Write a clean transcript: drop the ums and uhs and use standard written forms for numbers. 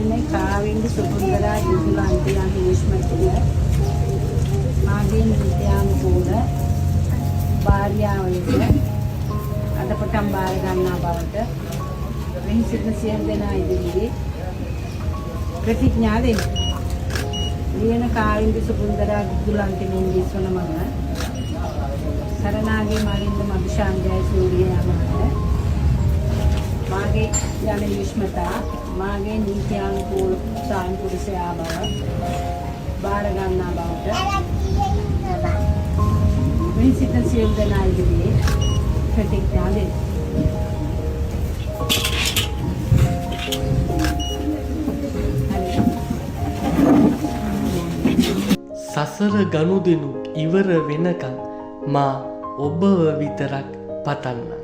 මේ කාවින්ද සුබුන්දරා දුලන්ති යන විශ්මතිය මාගේ නිත්‍යානුකූල භාර්යාව ලෙස අදපටන් බාර ගන්නා බවට වෙන සිට සියම් දෙනා ඉදිරියේ ප්‍රතිඥා දෙමි. ලියන කාවින්ද සුබුන්දරා දුලන්ති මෙන් දිස්වන මම සරණාගේ මලින්ද මදුශාන්තය සූරිය යමන මාගේ යන විශ්මතා මාගේ නීත්‍යානුකූල සාන්පුරුෂයා බව බාර ගන්නා බවට වෙන සිට සියම් දෙනා ඉදිරියේ ප්‍රතිඥා දෙමි. සසර ගනුදෙනු ඉවර වෙනකන් මා ඔබව විතරක් පතන්න.